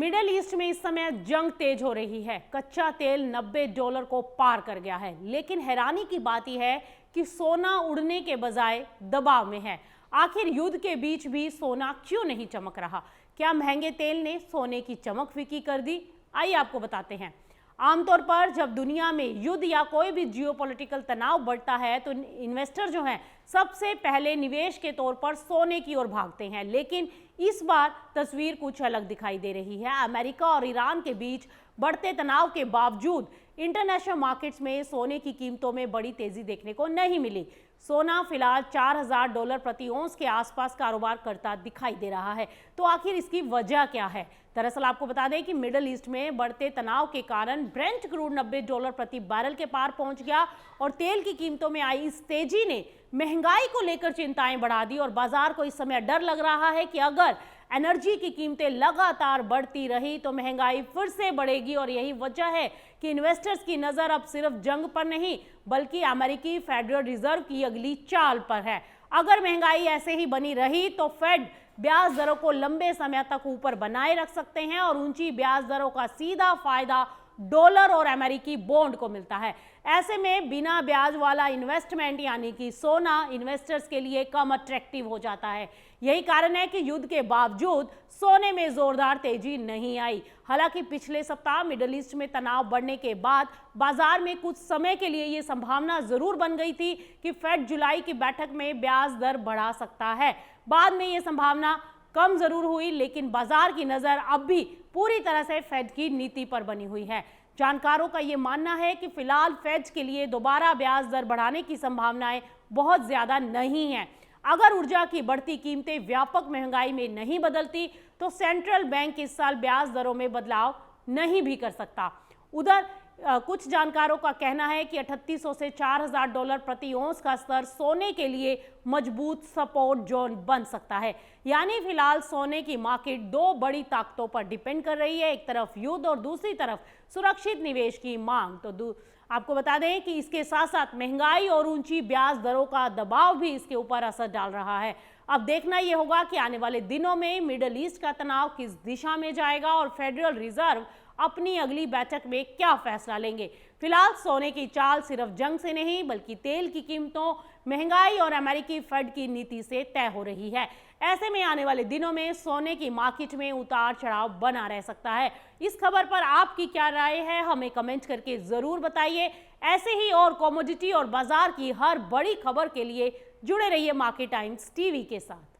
Middle east में इस समय जंग तेज हो रही है। कच्चा तेल $90 को पार कर गया है, लेकिन हैरानी की बात यह है कि सोना उड़ने के बजाय दबाव में है। आखिर युद्ध के बीच भी सोना क्यों नहीं चमक रहा? क्या महंगे तेल ने सोने की चमक फीकी कर दी? आइए आपको बताते हैं। आमतौर पर जब दुनिया में युद्ध या कोई भी जियोपॉलिटिकल तनाव बढ़ता है तो इन्वेस्टर जो हैं सबसे पहले निवेश के तौर पर सोने की ओर भागते हैं, लेकिन इस बार तस्वीर कुछ अलग दिखाई दे रही है। अमेरिका और ईरान के बीच बढ़ते तनाव के बावजूद इंटरनेशनल मार्केट्स में सोने की कीमतों में बड़ी तेजी देखने को नहीं मिली। सोना फिलहाल $4000 प्रति औंस के आसपास कारोबार करता दिखाई दे रहा है। तो आखिर इसकी वजह क्या है? दरअसल आपको बता दें कि मिडिल ईस्ट में बढ़ते तनाव के कारण ब्रेंट क्रूड $90 प्रति बैरल के पार पहुंच गया और तेल की कीमतों में आई इस तेजी ने महंगाई को लेकर चिंताएं बढ़ा दी और बाजार को इस समय डर लग रहा है कि अगर एनर्जी की कीमतें लगातार बढ़ती रही तो महंगाई फिर से बढ़ेगी। और यही वजह है कि इन्वेस्टर्स की नजर अब सिर्फ जंग पर नहीं बल्कि अमेरिकी फेडरल रिजर्व की अगली चाल पर है। अगर महंगाई ऐसे ही बनी रही तो फेड ब्याज दरों को लंबे समय तक ऊपर बनाए रख सकते हैं और ऊंची ब्याज दरों का सीधा फायदा डॉलर और अमेरिकी बॉन्ड को मिलता है। ऐसे में बिना ब्याज वाला इन्वेस्टमेंट यानी कि सोना इन्वेस्टर्स के लिए कम अट्रैक्टिव हो जाता है। यही कारण है कि युद्ध के बावजूद सोने में जोरदार तेजी नहीं आई। हालांकि पिछले सप्ताह मिडिल ईस्ट में तनाव बढ़ने के बाद बाजार में कुछ समय के लिए ये संभावना जरूर बन गई थी कि फेड जुलाई की बैठक में ब्याज दर बढ़ा सकता है। बाद में ये संभावना कम जरूर हुई, लेकिन बाजार की नजर अब भी पूरी तरह से फेड की नीति पर बनी हुई है। जानकारों का ये मानना है कि फिलहाल फेड के लिए दोबारा ब्याज दर बढ़ाने की संभावनाएं बहुत ज्यादा नहीं है। अगर ऊर्जा की बढ़ती कीमतें व्यापक महंगाई में नहीं बदलती तो सेंट्रल बैंक इस साल ब्याज दरों में बदलाव नहीं भी कर सकता। उधर कुछ जानकारों का कहना है कि $3800 से $4000 प्रति औंस का स्तर सोने के लिए मजबूत सपोर्ट जोन बन सकता है। यानी फिलहाल सोने की मार्केट दो बड़ी ताकतों पर डिपेंड कर रही है, एक तरफ युद्ध और दूसरी तरफ सुरक्षित निवेश की मांग। तो आपको बता दें कि इसके साथ साथ महंगाई और ऊंची ब्याज दरों का दबाव भी इसके ऊपर असर डाल रहा है। अब देखना यह होगा कि आने वाले दिनों में मिडिल ईस्ट का तनाव किस दिशा में जाएगा और फेडरल रिजर्व अपनी अगली बैठक में क्या फैसला लेंगे। फिलहाल सोने की चाल सिर्फ जंग से नहीं बल्कि तेल की कीमतों, महंगाई और अमेरिकी फेड की नीति से तय हो रही है। ऐसे में आने वाले दिनों में सोने की मार्केट में उतार चढ़ाव बना रह सकता है। इस खबर पर आपकी क्या राय है, हमें कमेंट करके जरूर बताइए। ऐसे ही और कमोडिटी और बाजार की हर बड़ी खबर के लिए जुड़े रहिए मार्केट टाइम्स टीवी के साथ।